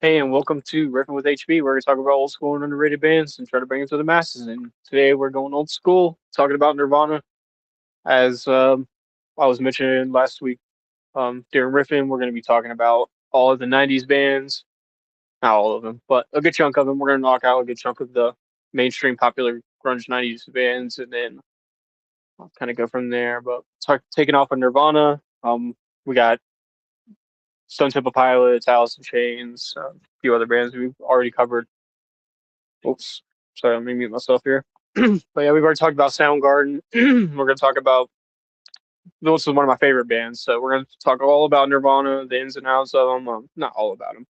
Hey, and welcome to Riffin with HB. We're going to talk about old school and underrated bands and try to bring them to the masses. And today we're going old school, talking about Nirvana. As I was mentioning last week during Riffin, we're going to be talking about all of the 90s bands. Not all of them, but a good chunk of them. We're going to knock out a good chunk of the mainstream popular grunge 90s bands and then I'll kind of go from there. But taking off on Nirvana, we got Stone Temple Pilots, Alice in Chains, a few other bands we've already covered. Oops. Sorry, let me mute myself here. But yeah, we've already talked about Soundgarden. We're going to talk about this is one of my favorite bands. So we're going to talk all about Nirvana, the ins and outs of them. Not all about them.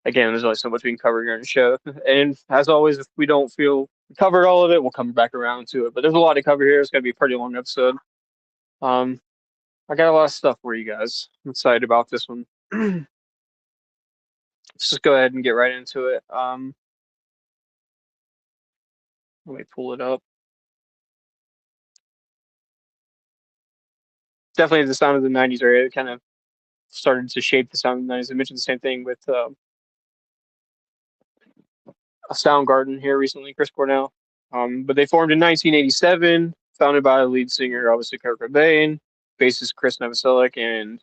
Again, there's only so much we can cover here in the show. And as always, if we don't feel we covered all of it, we'll come back around to it. But there's a lot to cover here. It's going to be a pretty long episode. Um, I got a lot of stuff for you guys. I'm excited about this one. Let's just go ahead and get right into it. Let me pull it up. Definitely the sound of the 90s area kind of started to shape the sound of the 90s. I mentioned the same thing with Soundgarden here recently, Chris Cornell. But they formed in 1987, founded by the lead singer, obviously Kurt Cobain, bassist Chris Novoselic, and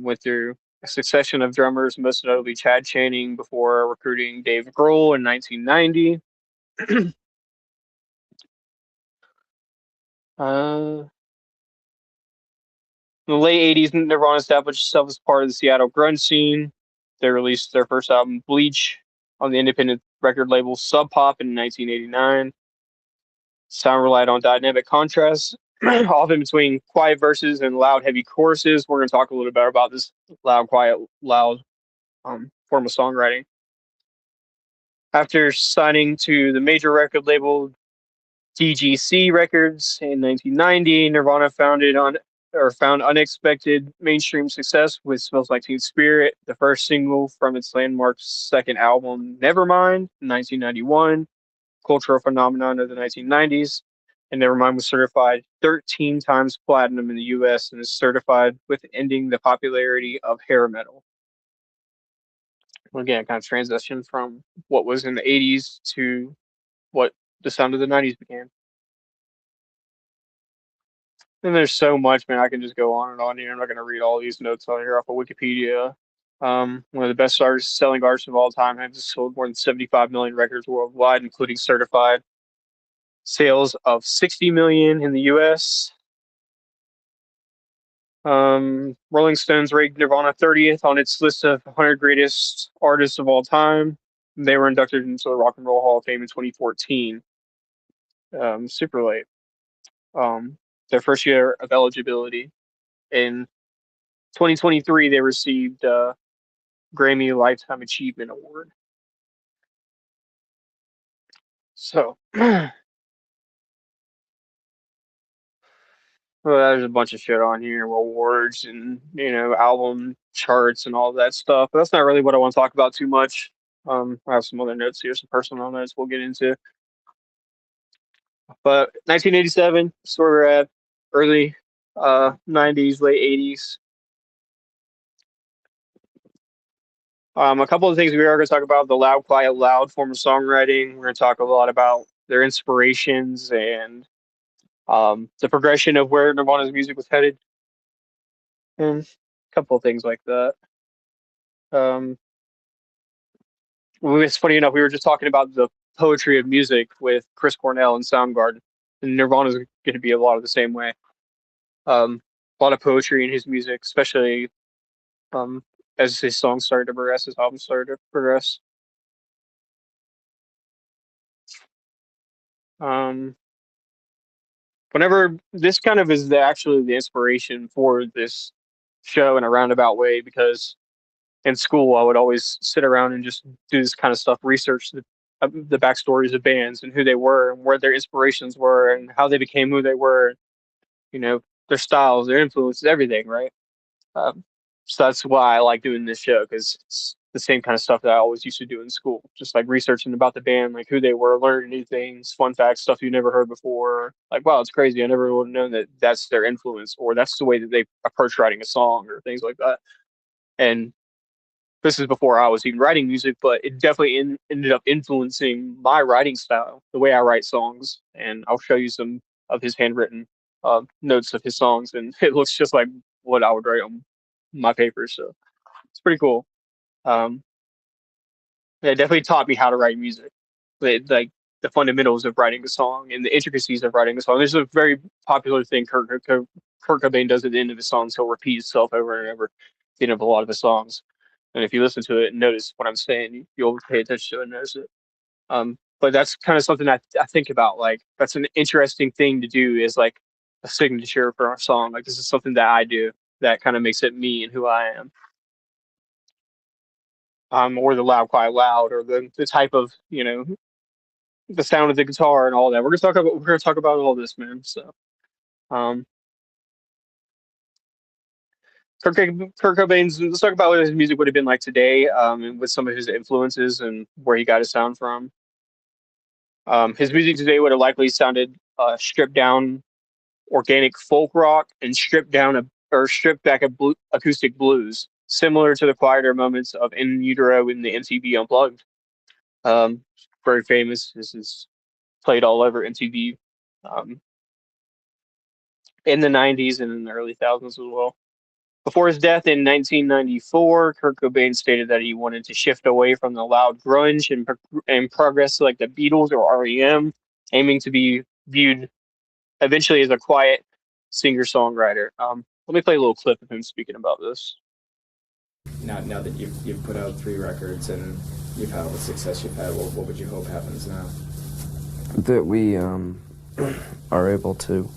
went through a succession of drummers, most notably Chad Channing, before recruiting Dave Grohl in 1990. In the late 80s, Nirvana established itself as part of the Seattle grunge scene. They released their first album, Bleach, on the independent record label Sub Pop in 1989. Sound relied on dynamic contrast, often between quiet verses and loud, heavy choruses. We're going to talk a little bit about this loud, quiet, loud form of songwriting. After signing to the major record label DGC Records in 1990, Nirvana found unexpected mainstream success with "Smells Like Teen Spirit," the first single from its landmark second album, Nevermind, in 1991, cultural phenomenon of the 1990s. And Nevermind was certified 13 times platinum in the US and is certified with ending the popularity of hair metal. Again, kind of transition from what was in the 80s to what the sound of the 90s became. And there's so much, man. I can just go on and on here. I'm not going to read all these notes on here off of Wikipedia. One of the best selling artists of all time, has sold more than 75 million records worldwide, including certified sales of 60 million in the US. Rolling Stones ranked Nirvana 30th on its list of 100 greatest artists of all time. They were inducted into the Rock and Roll Hall of Fame in 2014. Super late. Their first year of eligibility. In 2023, they received Grammy Lifetime Achievement Award. So, well, there's a bunch of shit on here, awards and album charts and all that stuff. But that's not really what I want to talk about too much. I have some other notes here, some personal notes we'll get into. But 1987, so we're at early 90s, late 80s. A couple of things we are going to talk about: the loud, quiet, loud form of songwriting. We're going to talk a lot about their inspirations and the progression of where Nirvana's music was headed. and a couple of things like that. Um, it's funny enough, we were just talking about the poetry of music with Chris Cornell and Soundgarden, and Nirvana is going to be a lot of the same way. A lot of poetry in his music, especially um, as his songs started to progress, his albums started to progress. Um, Whenever this kind of is actually the inspiration for this show in a roundabout way, because in school I would always sit around and just do this kind of stuff, research the backstories of bands and who they were and where their inspirations were and how they became who they were, you know, their styles, their influences, everything, right? Um, so that's why I like doing this show because it's the same kind of stuff that I always used to do in school, just like researching about the band, like who they were, learning new things, fun facts, stuff you never heard before. Like, wow, it's crazy. I never would have known that that's their influence or that's the way that they approach writing a song or things like that. And this is before I was even writing music, but it definitely ended up influencing my writing style, the way I write songs. And I'll show you some of his handwritten notes of his songs, and it looks just like what I would write on my papers. So it's pretty cool. Um, it definitely taught me how to write music, like the fundamentals of writing a song and the intricacies of writing a song. There's a very popular thing Kurt Cobain does at the end of his songs. He'll repeat himself over and over at the end of a lot of his songs. And if you listen to it and notice what I'm saying, you'll pay attention to it and notice it. But that's kind of something I think about. Like that's an interesting thing to do is like a signature for a song. Like this is something that I do that kind of makes it me and who I am. Or the loud, quiet, loud, or the type of the sound of the guitar and all that. We're gonna talk about all this, man. So um, Kurt Cobain's. Let's talk about what his music would have been like today, and with some of his influences and where he got his sound from. His music today would have likely sounded stripped down organic folk rock and stripped down or stripped back acoustic blues, similar to the quieter moments of In Utero in the MTV Unplugged. Um, Very famous. This is played all over MTV um, in the 90s and in the early thousands as well. Before his death in 1994, Kurt Cobain stated that he wanted to shift away from the loud grunge and progress like the Beatles or REM, aiming to be viewed eventually as a quiet singer-songwriter. Let me play a little clip of him speaking about this. Now that you've put out 3 records and you've had all the success you've had, what would you hope happens now? That we are able to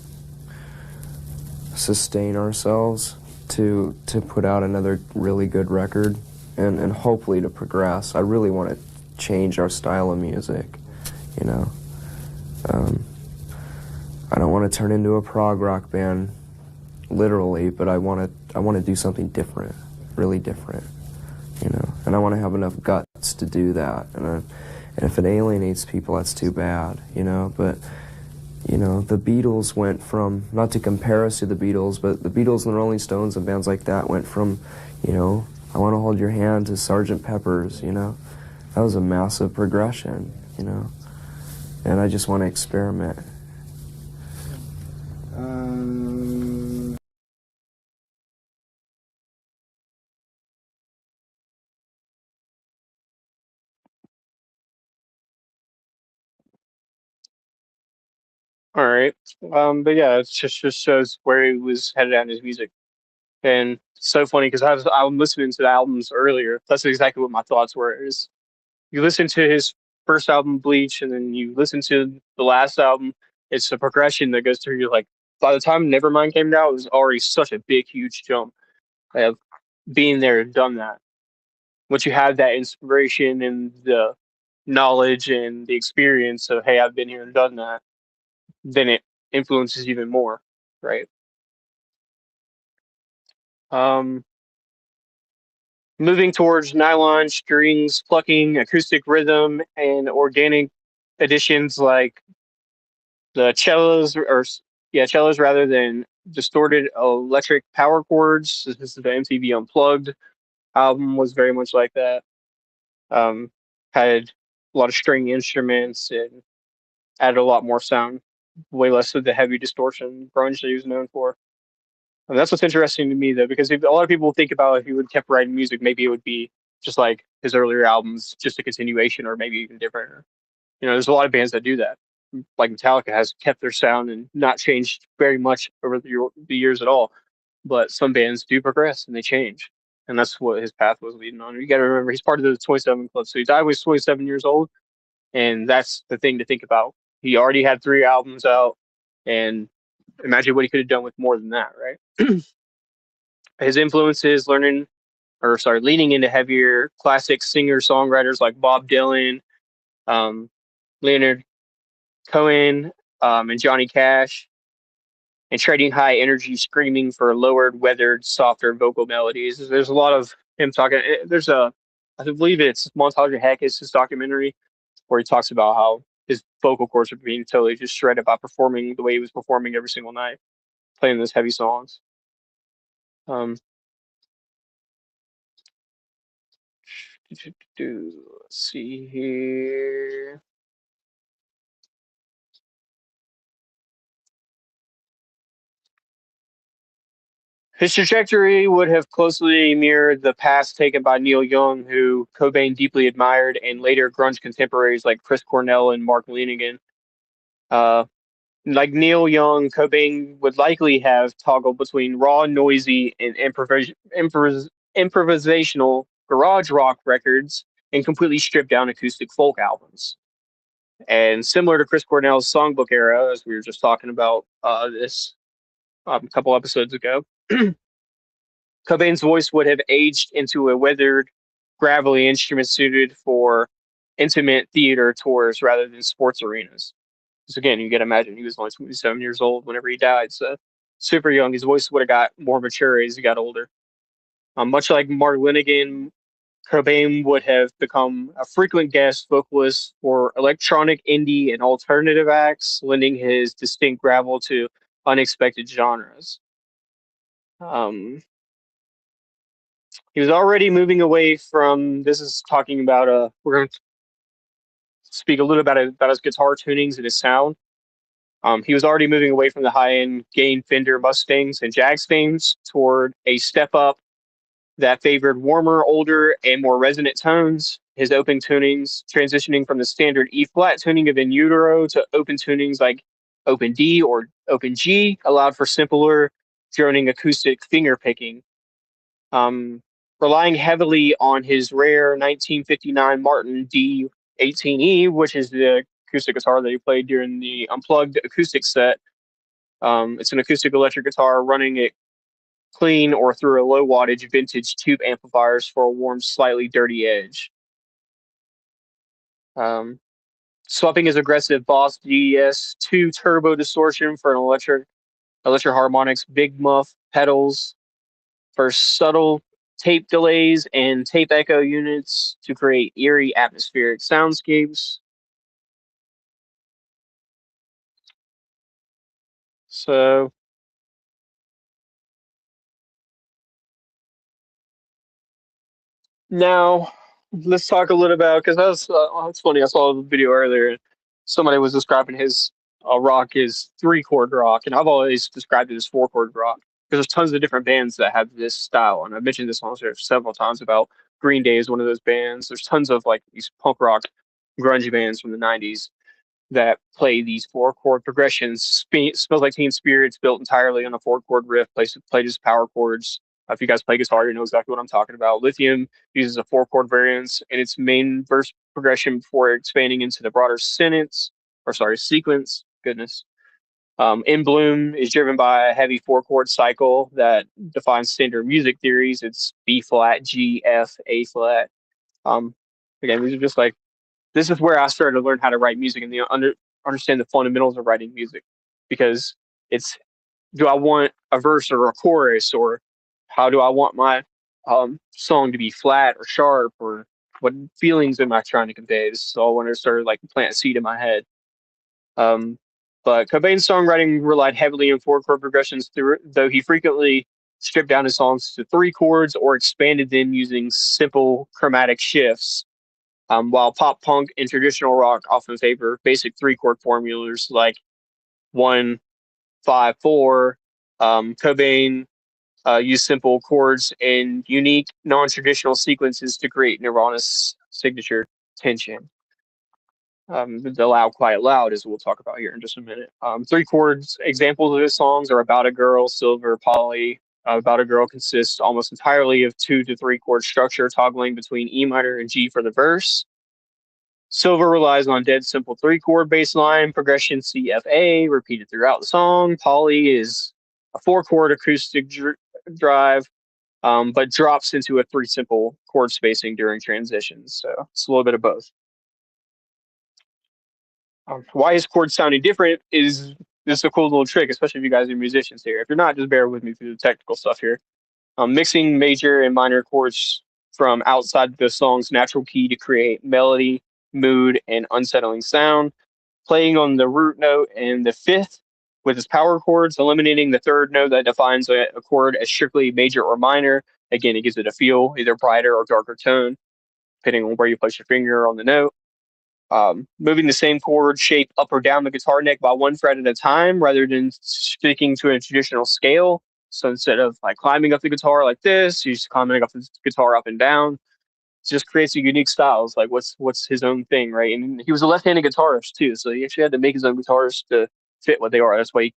sustain ourselves to put out another really good record and hopefully to progress. I really want to change our style of music, you know. I don't want to turn into a prog rock band, literally, but I want to do something different, really different, you know. And I want to have enough guts to do that. And if it alienates people, that's too bad, you know. But you know, the Beatles went from, not to compare us to the Beatles, but the Beatles and the Rolling Stones and bands like that went from, you know, I Want to Hold Your Hand to Sgt. Pepper's, you know. That was a massive progression, you know. And I just want to experiment. All right. But yeah, it just shows where he was headed at in his music. And it's so funny because I'm listening to the albums earlier. That's exactly what my thoughts were. Is you listen to his first album, Bleach, and then you listen to the last album. It's a progression that goes through. You're like, by the time Nevermind came out, it was already such a big, huge jump of being there and done that. Once you have that inspiration and the knowledge and the experience of, hey, I've been here and done that, then it influences even more, right? Um, Moving towards nylon strings, plucking, acoustic rhythm, and organic additions like the cellos cellos rather than distorted electric power chords. This is the MTV Unplugged album was very much like that. Um, had a lot of string instruments and added a lot more sound, way less of the heavy distortion grunge that he was known for. And that's what's interesting to me, though, because if, a lot of people think about if he would kept writing music, maybe it would be just like his earlier albums, just a continuation, or maybe even different. You know, there's a lot of bands that do that. Like Metallica has kept their sound and not changed very much over the years at all. But some bands do progress and they change, and that's what his path was leading on. You got to remember he's part of the 27 Club, so he died when he was 27 years old, and that's the thing to think about. He already had 3 albums out, and imagine what he could have done with more than that, right? His influences, leaning into heavier classic singer songwriters like Bob Dylan, um, Leonard Cohen, and Johnny Cash, and trading high energy screaming for lowered, weathered, softer vocal melodies. There's a lot of him talking. There's I believe it's Montage of Heck is his documentary where he talks about how his vocal cords are being totally just shredded by performing the way he was performing every single night, playing those heavy songs. Um, let's see here. His trajectory would have closely mirrored the path taken by Neil Young, who Cobain deeply admired, and later grunge contemporaries like Chris Cornell and Mark Lanigan. Uh, like Neil Young, Cobain would likely have toggled between raw, noisy, and improvisational garage rock records and completely stripped down acoustic folk albums. And similar to Chris Cornell's songbook era, as we were just talking about this a couple episodes ago, Cobain's voice would have aged into a weathered, gravelly instrument suited for intimate theater tours rather than sports arenas. Because again, you got to imagine he was only 27 years old whenever he died, so super young. His voice would have got more mature as he got older. Much like Mark Lanigan, Cobain would have become a frequent guest vocalist for electronic, indie, and alternative acts, lending his distinct gravel to unexpected genres. Um, he was already moving away from. This is talking about. We're going to speak a little about his guitar tunings and his sound. He was already moving away from the high-end gain Fender Mustangs and Jag Stains toward a step up that favored warmer, older, and more resonant tones. His open tunings, transitioning from the standard E flat tuning of In Utero to open tunings like Open D or Open G, allowed for simpler, droning acoustic finger picking. Um, Relying heavily on his rare 1959 Martin D18E, which is the acoustic guitar that he played during the Unplugged acoustic set. It's an acoustic electric guitar running it clean or through a low wattage vintage tube amplifiers for a warm, slightly dirty edge. Um, Swapping his aggressive Boss GS2 turbo distortion for an electro harmonics big muff pedals for subtle tape delays and tape echo units to create eerie atmospheric soundscapes. So now let's talk a little about because that's funny. I saw a video earlier. Somebody was describing his rock is 3-chord rock, and I've always described it as 4-chord rock because there's tons of different bands that have this style, and I've mentioned this on here several times about Green Day is one of those bands. There's tons of like these punk rock grunge bands from the '90s that play these 4-chord progressions. Smells Like Teen Spirit's built entirely on a 4-chord riff, played as power chords. If you guys play guitar, you know exactly what I'm talking about. Lithium uses a 4-chord variance in its main verse progression before expanding into the broader sequence. Goodness. In Bloom is driven by a heavy 4-chord cycle that defines standard music theories. It's B flat, G, F, A flat. Um, Again, these are just like this is where I started to learn how to write music and understand the fundamentals of writing music, because it's do I want a verse or a chorus, or how do I want my song to be flat or sharp, or what feelings am I trying to convey? This is all when I started like plant a seed in my head. Um, but Cobain's songwriting relied heavily on 4-chord progressions, though he frequently stripped down his songs to 3 chords or expanded them using simple chromatic shifts. While pop punk and traditional rock often favor basic 3-chord formulas like 1, 5, 4, Cobain use simple chords and unique, non-traditional sequences to create Nirvana's signature tension. The loud, quiet, loud is what we'll talk about here in just a minute. Three chords examples of his songs are About a Girl, Silver, Polly. About a Girl consists almost entirely of 2 to 3 chord structure, toggling between E minor and G for the verse. Silver relies on dead simple 3 chord bass line progression C F A repeated throughout the song. Polly is a 4 chord acoustic drive, but drops into a 3 simple chord spacing during transitions. So it's a little bit of both. Why his chords sounding different is just a cool little trick, especially if you guys are musicians here. If you're not, just bear with me through the technical stuff here. Mixing major and minor chords from outside the song's natural key to create melody, mood, and unsettling sound. Playing on the root note and the fifth with his power chords, eliminating the third note that defines a chord as strictly major or minor. Again, it gives it a feel, either brighter or darker tone, depending on where you place your finger on the note. Moving the same chord shape up or down the guitar neck by 1 fret at a time rather than sticking to a traditional scale. So instead of like climbing up the guitar like this, he's climbing up the guitar up and down. It just creates a unique style. It's like what's his own thing, right? And he was a left-handed guitarist too, so he actually had to make his own guitars to fit what they are. That's why he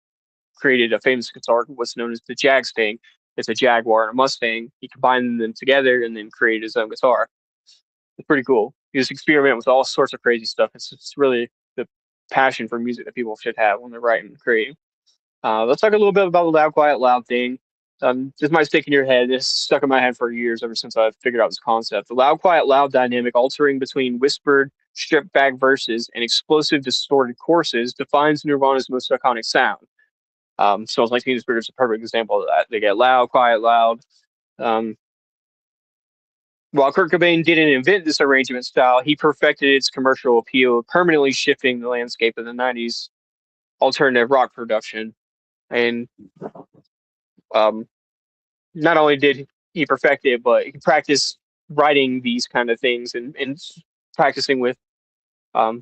created a famous guitar, what's known as the Jag Stang. It's a Jaguar and a Mustang. He combined them together and then created his own guitar. It's pretty cool. He just experiment with all sorts of crazy stuff. It's really the passion for music that people should have when they're writing and creating. Let's talk a little bit about the loud, quiet, loud thing. This might stick in your head. This stuck in my head for years ever since I figured out this concept. The loud, quiet, loud dynamic altering between whispered, stripped back verses and explosive, distorted choruses defines Nirvana's most iconic sound. Smells Like Teen Spirit is a perfect example of that. They get loud, quiet, loud. Um, While Kurt Cobain didn't invent this arrangement style, he perfected its commercial appeal, permanently shifting the landscape of the 90s alternative rock production. And um, not only did he perfect it, but he practiced writing these kind of things and practicing with um,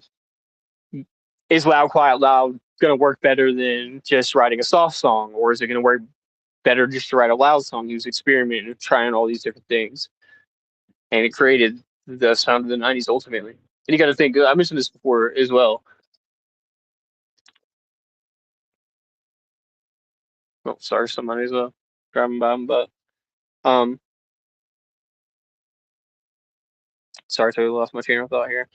is loud, quiet, loud going to work better than just writing a soft song? Or is it going to work better just to write a loud song? He was experimenting and trying all these different things. And it created the sound of the 90s ultimately. And you got to think, I mentioned this before as well. Oh, sorry, somebody's driving by, but um, sorry, I totally lost my train of thought here.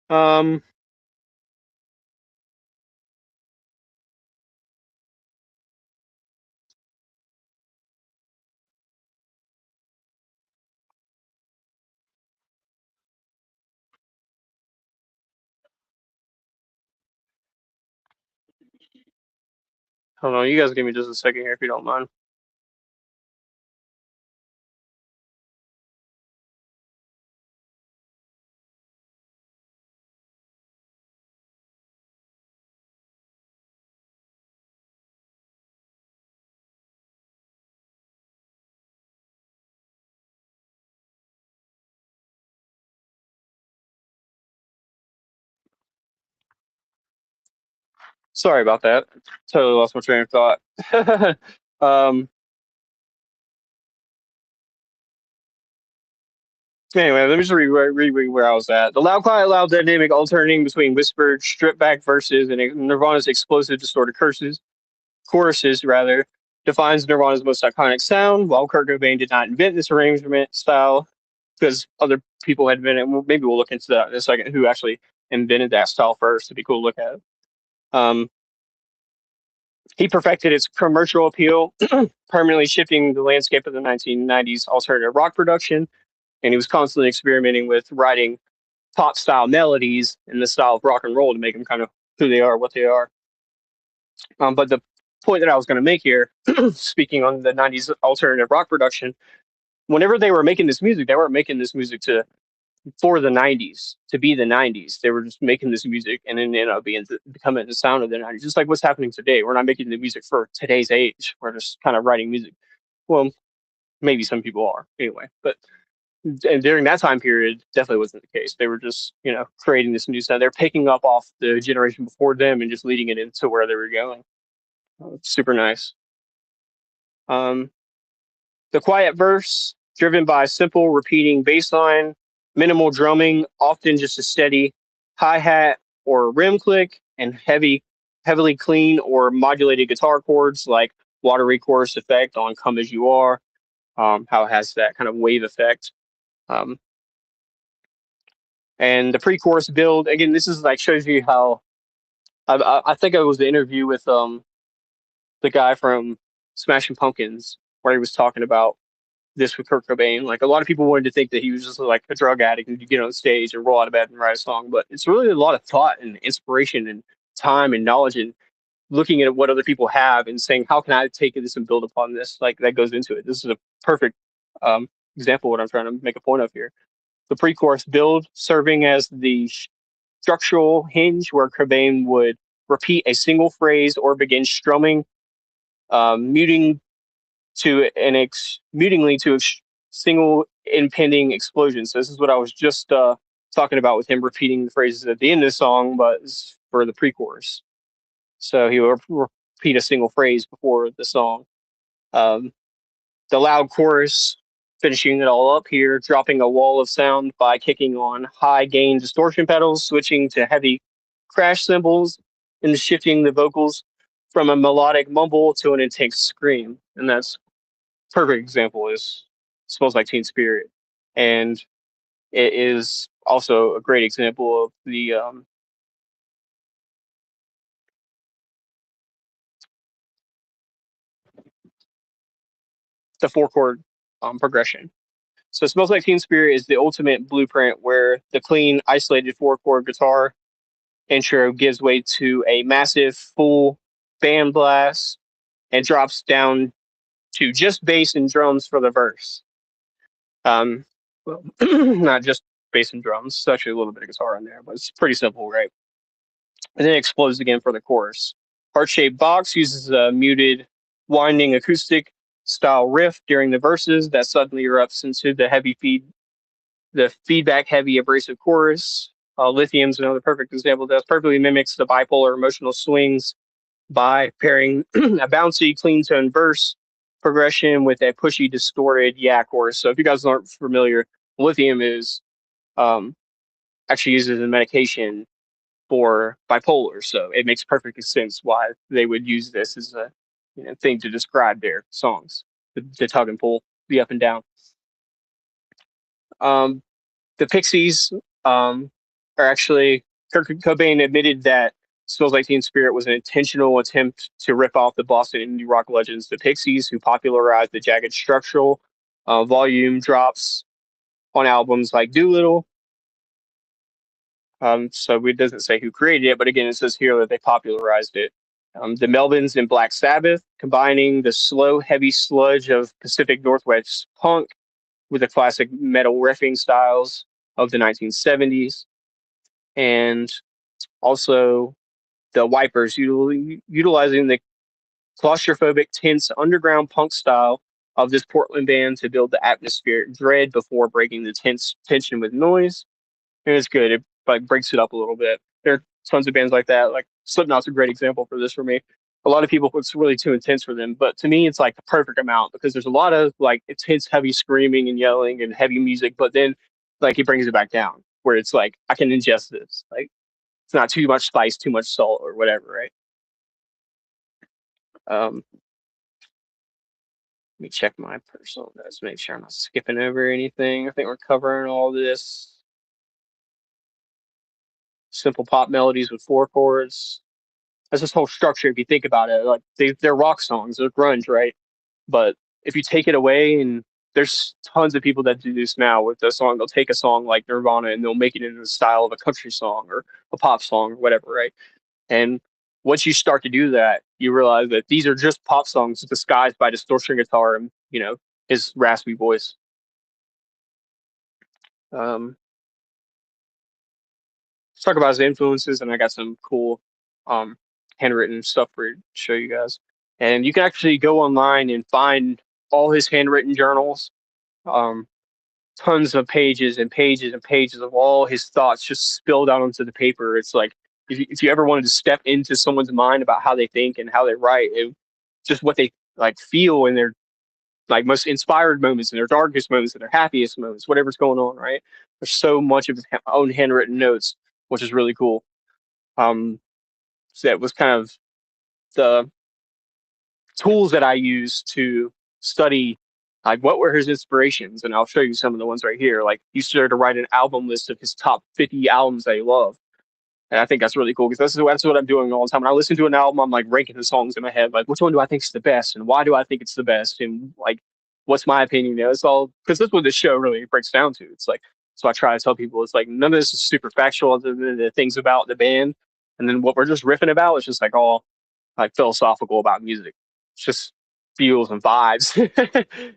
Um, Hold on, you guys give me just a second here if you don't mind. Sorry about that. Totally lost my train of thought. um, Anyway, let me just read where I was at. The loud, quiet, loud dynamic alternating between whispered, stripped back verses and Nirvana's explosive, distorted choruses rather, defines Nirvana's most iconic sound. While Kurt Cobain did not invent this arrangement style, because other people had invented it. Maybe we'll look into that in a second, who actually invented that style first. It'd be cool to look at. Um, he perfected its commercial appeal, permanently shifting the landscape of the 1990s alternative rock production. And he was constantly experimenting with writing pop style melodies in the style of rock and roll to make them kind of who they are, what they are. But the point that I was going to make here, speaking on the 90s alternative rock production, whenever they were making this music, they weren't making this music for the 90s, to be the 90s. They were just making this music and then ended up becoming the sound of the 90s, just like what's happening today. We're not making the music for today's age. We're just kind of writing music. Well, maybe some people are anyway, but and during that time period, definitely wasn't the case. They were just, creating this new sound. They're picking up off the generation before them and just leading it into where they were going. Super nice. Um, the quiet verse, driven by simple repeating bass line, minimal drumming, often just a steady hi hat or rim click, and heavily clean or modulated guitar chords like watery chorus effect on "Come as You Are." How it has that kind of wave effect. Um, and the pre-chorus build again. This is like shows you how. I think it was the interview with the guy from Smashing Pumpkins where he was talking about this with Kurt Cobain. Like a lot of people wanted to think that he was just like a drug addict and you get on stage and roll out of bed and write a song, but it's really a lot of thought and inspiration and time and knowledge and looking at what other people have and saying how can I take this and build upon this. Like that goes into it. This is a perfect example of what I'm trying to make a point of here. The pre-chorus build serving as the structural hinge where Cobain would repeat a single phrase or begin strumming, muting to mutingly to a single impending explosion. So this is what I was just talking about with him repeating the phrases at the end of the song, but for the pre-chorus. So he would repeat a single phrase before the song. Um, the loud chorus, finishing it all up here, dropping a wall of sound by kicking on high gain distortion pedals, switching to heavy crash cymbals, and shifting the vocals from a melodic mumble to an intense scream. And that's perfect example is Smells Like Teen Spirit. And it is also a great example of the four chord progression. So Smells Like Teen Spirit is the ultimate blueprint where the clean, isolated four chord guitar intro gives way to a massive full band blast and drops down to just bass and drums for the verse. Well, not just bass and drums, it's actually a little bit of guitar in there, but it's pretty simple, right? And then it explodes again for the chorus. Heart-shaped box uses a muted, winding acoustic style riff during the verses that suddenly erupts into the feedback heavy abrasive chorus. Lithium's another perfect example that perfectly mimics the bipolar emotional swings by pairing a bouncy, clean tone verse progression with a pushy, distorted yeah chorus. So if you guys aren't familiar, lithium is um, actually used as a medication for bipolar. So it makes perfect sense why they would use this as a thing to describe their songs, the tug and pull, the up and down. Um, the Pixies are actually Kurt Cobain admitted that "Smells Like Teen Spirit" was an intentional attempt to rip off the Boston indie rock legends, the Pixies, who popularized the jagged structural volume drops on albums like Doolittle. So it doesn't say who created it, but again, it says here that they popularized it. The Melvins and Black Sabbath, combining the slow, heavy sludge of Pacific Northwest punk with the classic metal riffing styles of the 1970s. And also the Wipers, utilizing the claustrophobic, tense underground punk style of this Portland band to build the atmospheric dread before breaking the tense tension with noise. And it's good. It like breaks it up a little bit. There are tons of bands like that. Like Slipknot's a great example for this for me. A lot of people, it's really too intense for them, but to me, it's like the perfect amount because there's a lot of like intense, heavy screaming and yelling and heavy music, but then like he brings it back down where it's like I can ingest this. Like it's not too much spice, too much salt, or whatever, right? Um, Let me check my personal notes, make sure I'm not skipping over anything. I think we're covering all this. Simple pop melodies with four chords. That's this whole structure. If you think about it, like they're rock songs, they're grunge, right? But if you take it away, and there's tons of people that do this now with the song, they'll take a song like Nirvana and they'll make it into the style of a country song or a pop song or whatever, right? And once you start to do that, you realize that these are just pop songs disguised by distortion guitar and his raspy voice. Um, let's talk about his influences, and I got some cool um, handwritten stuff to show you guys. And you can actually go online and find all his handwritten journals. Um, tons of pages and pages and pages of all his thoughts just spilled out onto the paper. It's like if you ever wanted to step into someone's mind about how they think and how they write, just what they like feel in their like most inspired moments, in their darkest moments, in their happiest moments, whatever's going on, right? There's so much of his own handwritten notes, which is really cool. So that was kind of the tools that I use to study like what were his inspirations, and I'll show you some of the ones right here. Like he started to write an album list of his top 50 albums that he loved, and I think that's really cool because that's what I'm doing all the time. When I listen to an album, I'm like ranking the songs in my head, like which one do I think is the best, and why do I think it's the best, and like what's my opinion? You know, it's all because that's what this show really breaks down to. It's like so I try to tell people it's like none of this is super factual other than the things about the band, and then what we're just riffing about is just like all like philosophical about music. It's just feels and vibes,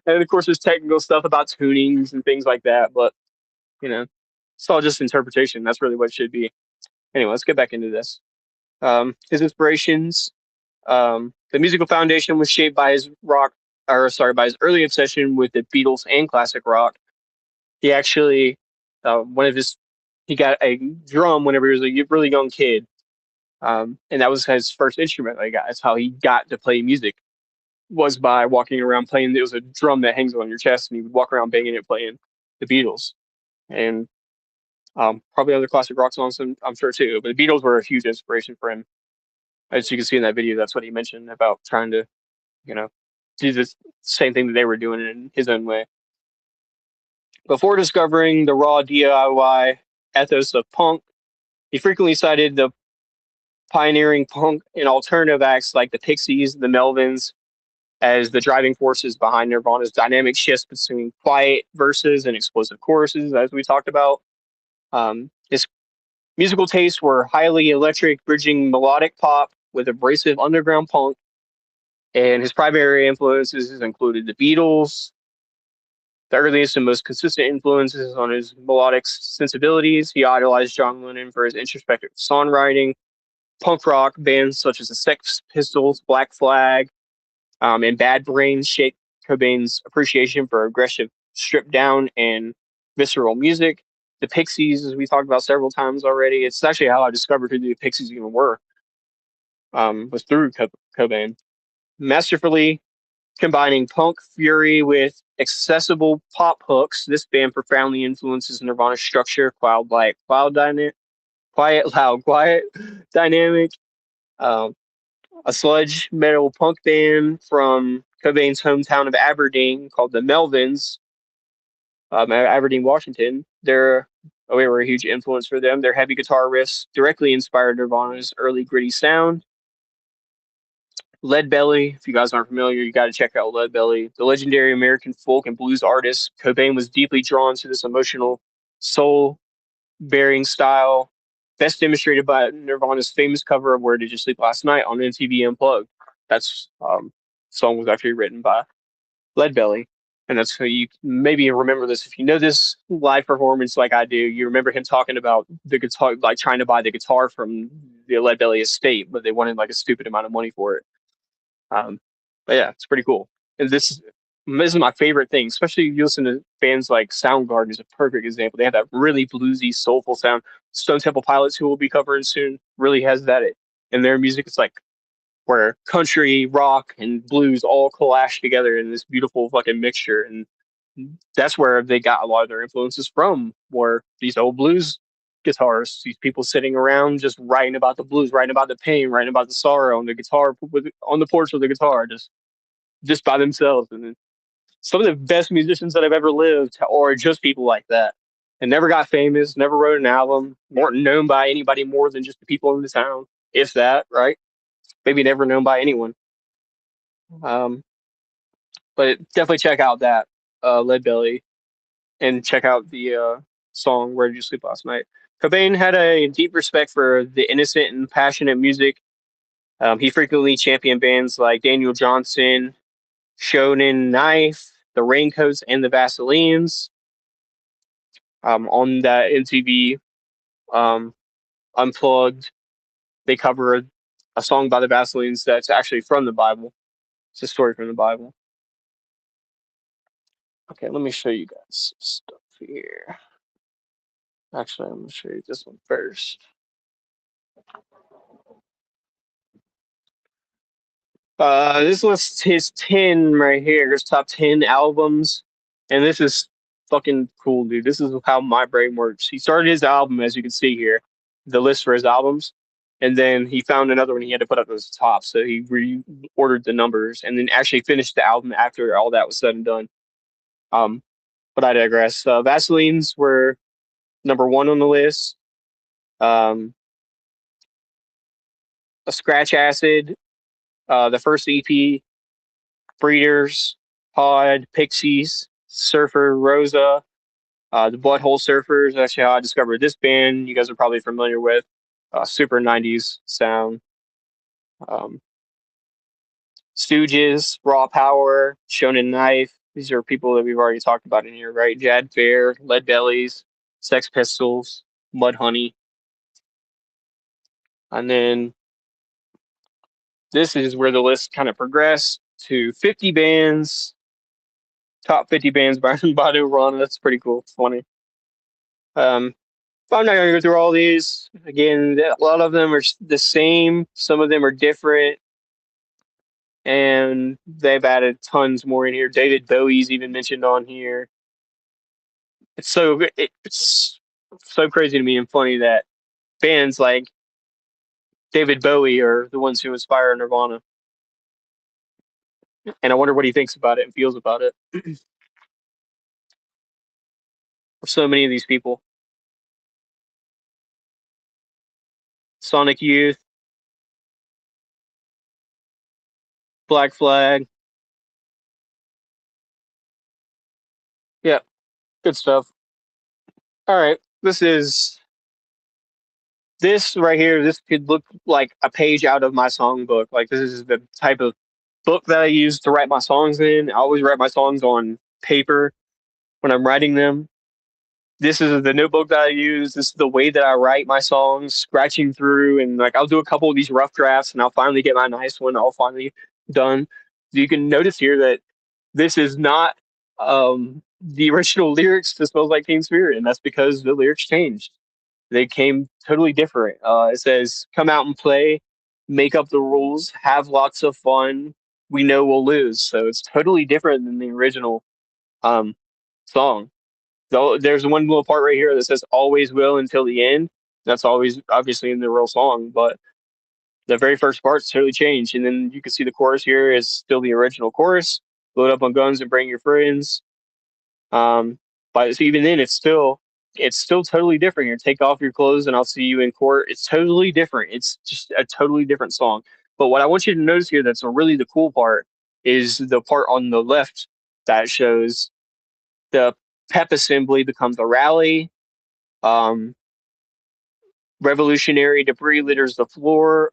and of course there's technical stuff about tunings and things like that. But you know, it's all just interpretation. That's really what it should be. Anyway, let's get back into this. His inspirations. The musical foundation was shaped by his by his early obsession with the Beatles and classic rock. He actually, one of his, he got a drum whenever he was a really young kid, and that was his first instrument that he got. That's how he got to play music was by walking around playing. It was a drum that hangs on your chest, and he would walk around banging it, playing the Beatles, and probably other classic rock songs. I'm sure too. But the Beatles were a huge inspiration for him, as you can see in that video. That's what he mentioned about trying to, you know, do the same thing that they were doing in his own way. Before discovering the raw DIY ethos of punk, he frequently cited the pioneering punk and alternative acts like the Pixies, the Melvins, as the driving forces behind Nirvana's dynamic shifts between quiet verses and explosive choruses, as we talked about. His musical tastes were highly electric, bridging melodic pop with abrasive underground punk, and his primary influences included the Beatles. The earliest and most consistent influences on his melodic sensibilities. He idolized John Lennon for his introspective songwriting. Punk rock bands such as the Sex Pistols, Black Flag, and Bad Brains shaped Cobain's appreciation for aggressive, stripped down, and visceral music. The Pixies, as we talked about several times already, it's actually how I discovered who the Pixies even were, was through Cobain. Masterfully combining punk fury with accessible pop hooks, this band profoundly influences Nirvana's structure, quiet, loud, quiet dynamic. Um, a sludge metal punk band from Cobain's hometown of Aberdeen called the Melvins, Aberdeen, Washington. We were a huge influence for them. Their heavy guitar riffs directly inspired Nirvana's early gritty sound. Lead Belly, if you guys aren't familiar, you got to check out Lead Belly. The legendary American folk and blues artist, Cobain was deeply drawn to this emotional, soul-bearing style, best demonstrated by Nirvana's famous cover of "Where Did You Sleep Last Night" on MTV Unplugged. That's song was actually written by Lead Belly, and that's how you maybe remember this. If you know this live performance like I do, you remember him talking about the guitar, like trying to buy the guitar from the Lead Belly estate, but they wanted like a stupid amount of money for it. But yeah, it's pretty cool. And this is my favorite thing, especially if you listen to bands like Soundgarden is a perfect example. They have that really bluesy, soulful sound. Stone Temple Pilots, who we'll be covering soon, really has that in their music. It's like where country, rock, and blues all collapse together in this beautiful fucking mixture. And that's where they got a lot of their influences from, were these old blues guitarists, these people sitting around just writing about the blues, writing about the pain, writing about the sorrow on the guitar, on the porch with the guitar, just by themselves. And some of the best musicians that I've ever lived are just people like that. And never got famous, never wrote an album, weren't known by anybody more than just the people in the town, if that, right? Maybe never known by anyone. Um, but definitely check out that Lead Belly and check out the song "Where Did You Sleep Last Night." Cobain had a deep respect for the innocent and passionate music. He frequently championed bands like Daniel Johnston, Shonen Knife, the Raincoats, and the Vaselines. On that MTV um, Unplugged, they cover a song by the Vaselines that's actually from the Bible. It's a story from the Bible. Okay, let me show you guys some stuff. here. Actually, I'm gonna show you this one first. This lists his 10 right here, his top 10 albums. And this is fucking cool, dude. This is how my brain works. He started his album, as you can see here, the list for his albums. And then he found another one he had to put up as top. So he reordered the numbers and then actually finished the album after all that was said and done. Um, but I digress. Vaseline's were number one on the list. Um, a Scratch Acid, the first EP, Breeders, Pod, Pixies, Surfer, Rosa, the Butthole Surfers. That's actually how I discovered this band. You guys are probably familiar with. Super 90s sound. Um, Stooges, Raw Power, Shonen Knife. These are people that we've already talked about in here, right? Jad Fair, Lead Bellies, Sex Pistols, Mudhoney. And then this is where the list kind of progressed to 50 bands, top 50 bands by Nirvana. That's pretty cool. It's funny. I'm not going to go through all these. Again, a lot of them are the same. Some of them are different. And they've added tons more in here. David Bowie's even mentioned on here. It's so crazy to me and funny that bands like David Bowie are the ones who inspire Nirvana. And I wonder what he thinks about it and feels about it. For so many of these people. Sonic Youth, Black Flag. Yeah, good stuff. All right. This right here, this could look like a page out of my songbook. Like this is the type of book that I use to write my songs in. I always write my songs on paper when I'm writing them. This is the notebook that I use. This is the way that I write my songs, scratching through, and like I'll do a couple of these rough drafts, and I'll finally get my nice one all finally done. You can notice here that this is not the original lyrics to "Smells Like Teen Spirit," and that's because the lyrics changed. They came totally different. It says, "Come out and play, make up the rules, have lots of fun. We know we'll lose." So it's totally different than the original um, song. Though there's one little part right here that says "always will until the end." That's always obviously in the real song, but the very first part's totally changed. And then you can see the chorus here is still the original chorus. Load up on guns and bring your friends. Um, but even then, it's still totally different. You take off your clothes and I'll see you in court. It's totally different. It's just a totally different song. But what I want you to notice here, that's really the cool part, is the part on the left that shows the pep assembly becomes a rally. Um, Revolutionary debris litters the floor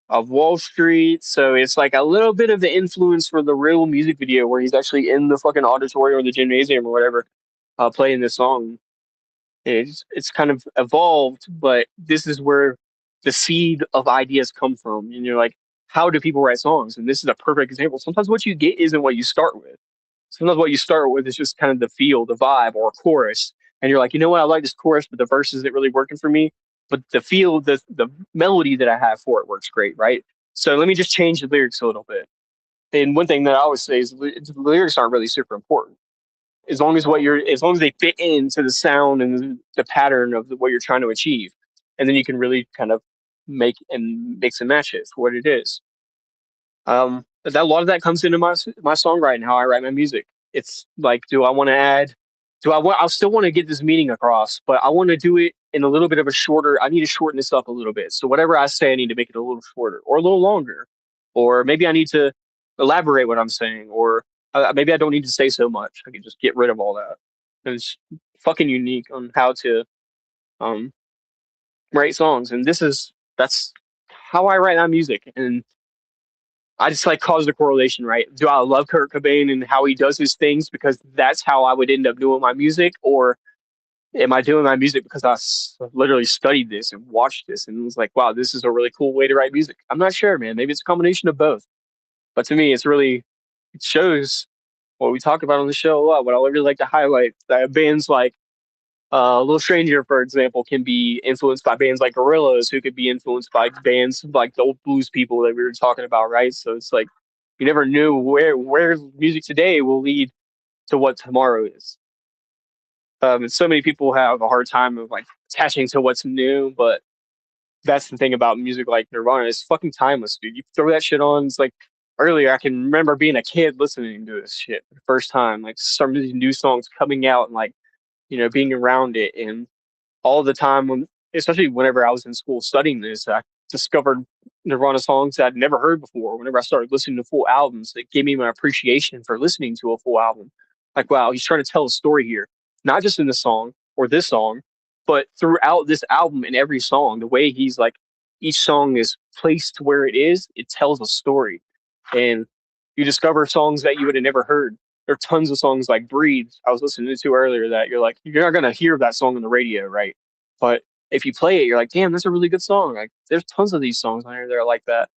of Wall Street. So it's like a little bit of the influence for the real music video where he's actually in the fucking auditorium or the gymnasium or whatever, playing this song. It's kind of evolved, but this is where the seed of ideas come from. And you're like, how do people write songs? And this is a perfect example. Sometimes what you get isn't what you start with. Sometimes what you start with is just kind of the feel, the vibe, or a chorus. And you're like, you know what, I like this chorus, but the verse isn't really working for me. But the feel, the melody that I have for it works great, right? So let me just change the lyrics a little bit. And one thing that I always say is the lyrics aren't really super important as long as they fit into the sound and the pattern of what you're trying to achieve, and then you can really kind of make and mix and match it for what it is. But a lot of that comes into my songwriting, how I write my music. It's like, do I want to add? Do I want? I still want to get this meaning across, but I want to do it in a little bit of a shorter. I need to shorten this up a little bit. So whatever I say, I need to make it a little shorter or a little longer, or maybe I need to elaborate what I'm saying, or maybe I don't need to say so much. I can just get rid of all that. And it's fucking unique on how to um, write songs, and that's how I write my music, and I just like caused a correlation, right? Do I love Kurt Cobain and how he does his things because that's how I would end up doing my music, or am I doing my music because literally studied this and watched this and was like, wow, this is a really cool way to write music? I'm not sure, man. Maybe it's a combination of both. But to me, it shows what we talk about on the show a lot. What I really like to highlight that bands like Little Stranger, for example, can be influenced by bands like Gorillaz, who could be influenced by bands like the old blues people that we were talking about, right? So it's like you never knew where music today will lead to what tomorrow is. And so many people have a hard time of like attaching to what's new, but that's the thing about music like Nirvana. It's fucking timeless, dude. You throw that shit on. It's like earlier, I can remember being a kid listening to this shit for the first time, like some of these new songs coming out and like being around it and all the time when, especially whenever I was in school studying this, I discovered Nirvana songs that I'd never heard before. Whenever I started listening to full albums, it gave me my appreciation for listening to a full album. Like, wow, he's trying to tell a story here, not just in the song or this song, but throughout this album and every song. The way he's like, each song is placed where it is, it tells a story. And you discover songs that you would have never heard. There are tons of songs like Breathe I was listening to earlier that you're like, you're not going to hear that song on the radio, right? But if you play it, you're like, damn, that's a really good song. Like, there's tons of these songs on here that are like that.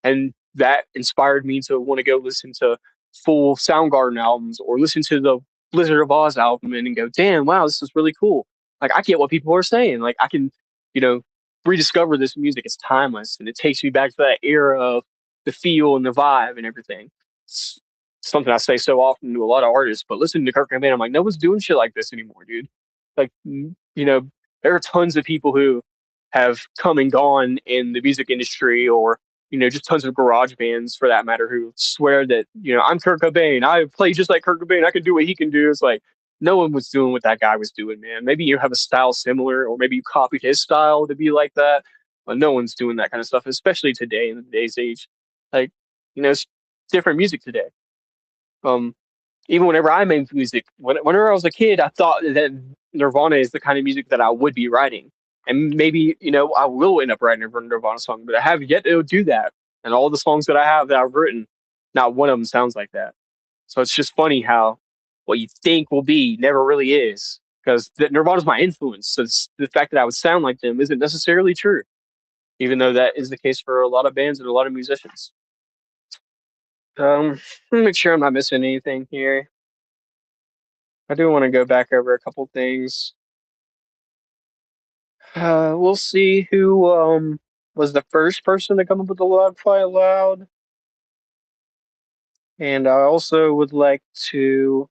And that inspired me to want to go listen to full Soundgarden albums or listen to the Blizzard of Oz album and go, damn, wow, this is really cool. Like, I get what people are saying. Like, I can, you know, rediscover this music. It's timeless and it takes me back to that era of the feel and the vibe and everything. It's something I say so often to a lot of artists, but listening to Kurt Cobain, I'm like, no one's doing shit like this anymore, dude. Like, there are tons of people who have come and gone in the music industry or just tons of garage bands for that matter who swear that I'm Kurt Cobain, I play just like Kurt Cobain, I can do what he can do. It's like no one was doing what that guy was doing, man. Maybe you have a style similar or maybe you copied his style to be like that, but no one's doing that kind of stuff, especially today in today's age. Like, it's different music today. um Even whenever I made music, whenever I was a kid, I thought that Nirvana is the kind of music that I would be writing. And maybe, I will end up writing a Nirvana song, but I have yet to do that. And all the songs that I have that I've written, not one of them sounds like that. So it's just funny how what you think will be never really is. Because Nirvana's my influence. So the fact that I would sound like them isn't necessarily true, even though that is the case for a lot of bands and a lot of musicians. Let me make sure I'm not missing anything here. I do want to go back over a couple things. We'll see who was the first person to come up with the loud, quiet, loud. And I also would like to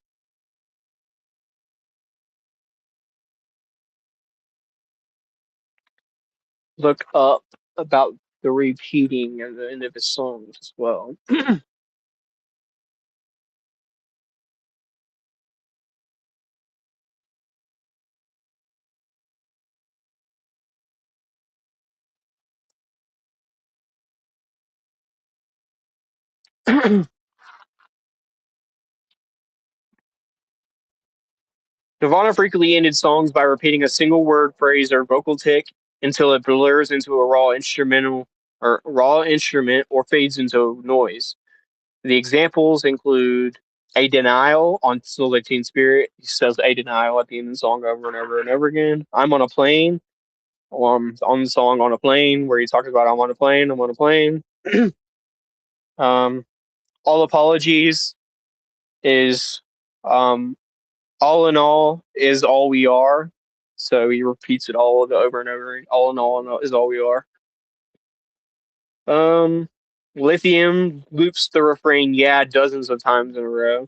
look up about the repeating at the end of his songs as well. Nirvana frequently ended songs by repeating a single word, phrase, or vocal tick until it blurs into a raw instrument or fades into noise. The examples include A Denial on Still 18 Spirit. He says A Denial at the end of the song over and over and over again. I'm on a plane, on the song On a Plane, where he talks about I'm on a plane, I'm on a plane. um, All Apologies is um, All in All is All We Are. So he repeats it all over and over. All in all is all we are. Um, Lithium loops the refrain yeah dozens of times in a row.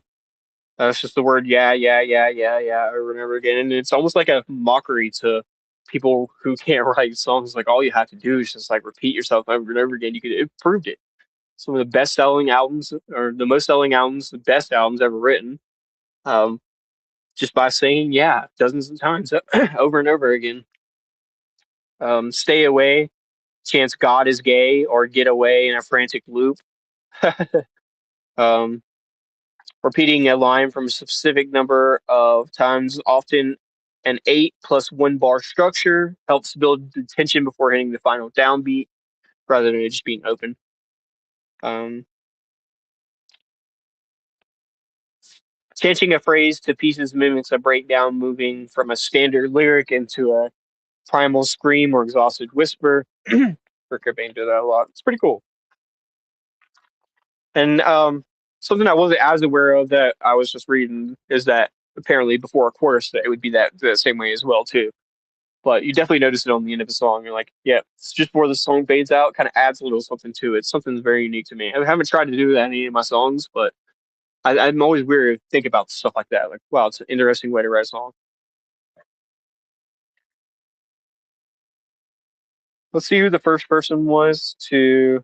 It's just the word yeah, yeah, yeah, yeah, yeah over and over again. And it's almost like a mockery to people who can't write songs. Like all you have to do is just like repeat yourself over and over again. It proved it. Some of the best selling albums or the most selling albums, the best albums ever written. Um, just by saying yeah dozens of times over and over again. Stay away, chants God is gay, or get away in a frantic loop. um, Repeating a line from a specific number of times, often an 8+1 bar structure, helps build the tension before hitting the final downbeat rather than it just being open. Um, Chanting a phrase to pieces mimics a breakdown, moving from a standard lyric into a primal scream or exhausted whisper. Kurt Cobain did that a lot. It's pretty cool. And something I wasn't as aware of that I was just reading is that apparently before a chorus that it would be that the same way as well too. But you definitely notice it on the end of a song. You're like, yeah, it's just before the song fades out, kind of adds a little something to it. Something's very unique to me. I haven't tried to do that in any of my songs, but I'm always weird to think about stuff like that. Like, wow, it's an interesting way to write a song. Let's see who the first person was to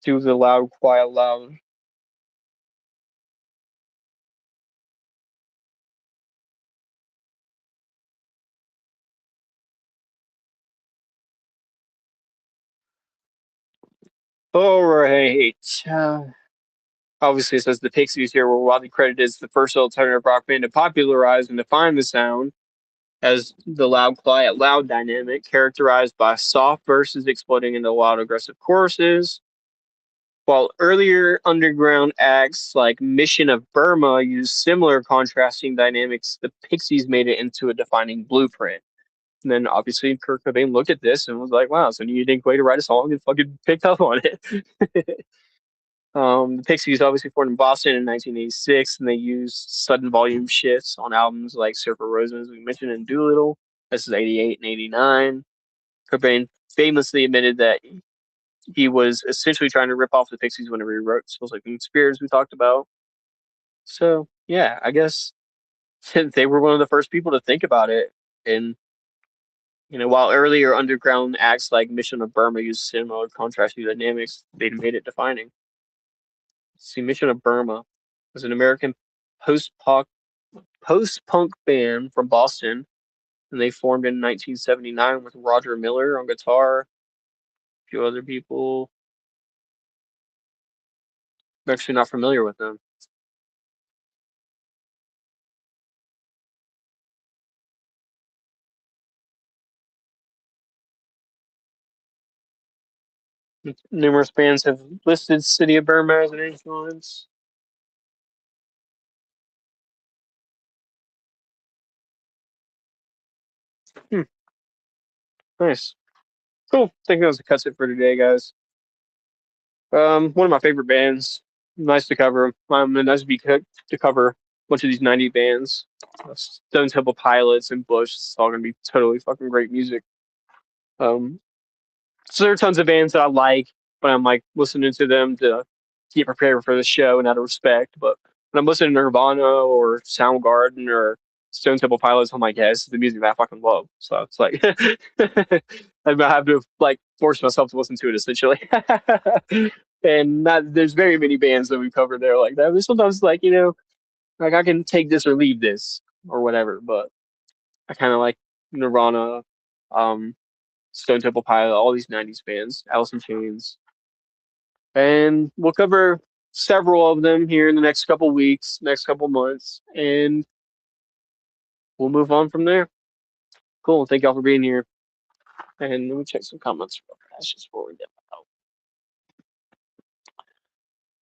do the loud, quiet, loud. All right. Obviously, it says the Pixies here were widely credited as the first alternative rock band to popularize and define the sound as the loud, quiet, loud dynamic, characterized by soft verses exploding into loud, aggressive choruses. While earlier underground acts like Mission of Burma used similar contrasting dynamics, the Pixies made it into a defining blueprint. And then obviously Kurt Cobain looked at this and was like, wow, it's a unique way to write a song and fucking picked up on it. The Pixies obviously formed in Boston in 1986, and they used sudden volume shifts on albums like Surfer Rosa, as we mentioned, and Doolittle. This is 88 and 89. Cobain famously admitted that he was essentially trying to rip off the Pixies whenever he wrote Smells Like Teen Spirit, we talked about. So, yeah, I guess they were one of the first people to think about it. And, while earlier underground acts like Mission of Burma used similar contrasting dynamics, they made it defining. See, Mission of Burma was an American post-punk band from Boston, and they formed in 1979 with Roger Miller on guitar, a few other people. I'm actually not familiar with them. Numerous bands have listed City of Burma as an influence. Hmm, nice. Cool. I think that was cuts it for today, guys. One of my favorite bands. Nice to cover. Nice to be to cover a bunch of these 90 bands. Stone Temple Pilots and Bush. It's all gonna be totally fucking great music. Um, so there are tons of bands that I like, but I'm like listening to them to get prepared for the show and out of respect. But when I'm listening to Nirvana or Soundgarden or Stone Temple Pilots, I'm like, yeah, this is the music that I fucking love. So it's like I have to like force myself to listen to it essentially. And there's very many bands that we covered there like that. There's sometimes like like I can take this or leave this or whatever, but I kind of like Nirvana, um, Stone Temple Pilot, all these '90s bands, Alice in Chains, and we'll cover several of them here in the next couple weeks, next couple months, and we'll move on from there. Cool. Thank y'all for being here. And let me check some comments real fast just before we get out.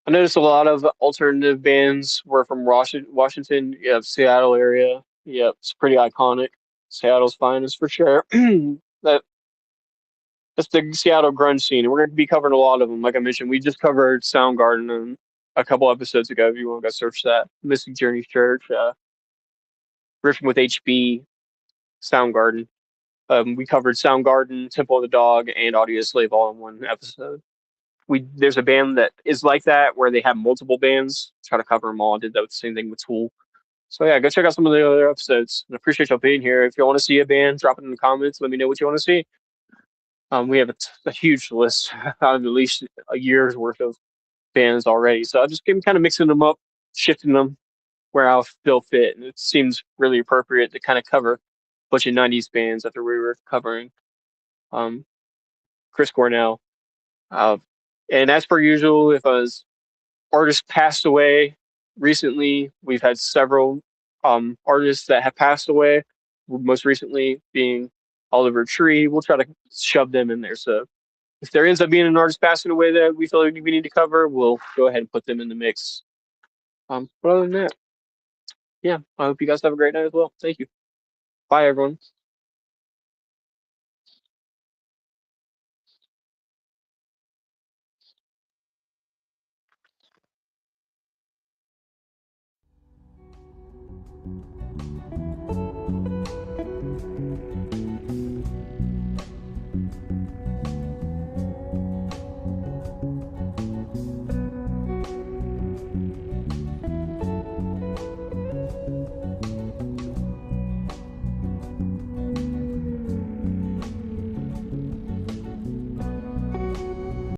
I noticed a lot of alternative bands were from Washington, yeah, Seattle area. Yep, it's pretty iconic. Seattle's finest for sure. that that's the Seattle grunge scene. And we're going to be covering a lot of them. Like I mentioned, we just covered Soundgarden a couple episodes ago. If you want to go search that, Mystic Journey Church, Riffin with HB, Soundgarden. We covered Soundgarden, Temple of the Dog, and Audio Slave all in one episode. There's a band that is like that where they have multiple bands. Try to cover them all. Did the same thing with Tool. So yeah, go check out some of the other episodes. And I appreciate y'all being here. If you want to see a band, drop it in the comments. Let me know what you want to see. We have a huge list, at least a year's worth of bands already. So I just been kind of mixing them up, shifting them where I feel fit, and it seems really appropriate to kind of cover a bunch of '90s bands after we were covering um, Chris Cornell. Uh, and as per usual, if a artist passed away recently, we've had several artists that have passed away. Most recently being Oliver Tree. We'll try to shove them in there. So if there ends up being an artist passing away that we feel like we need to cover, we'll go ahead and put them in the mix. But other than that, yeah, I hope you guys have a great night as well. Thank you. Bye, everyone.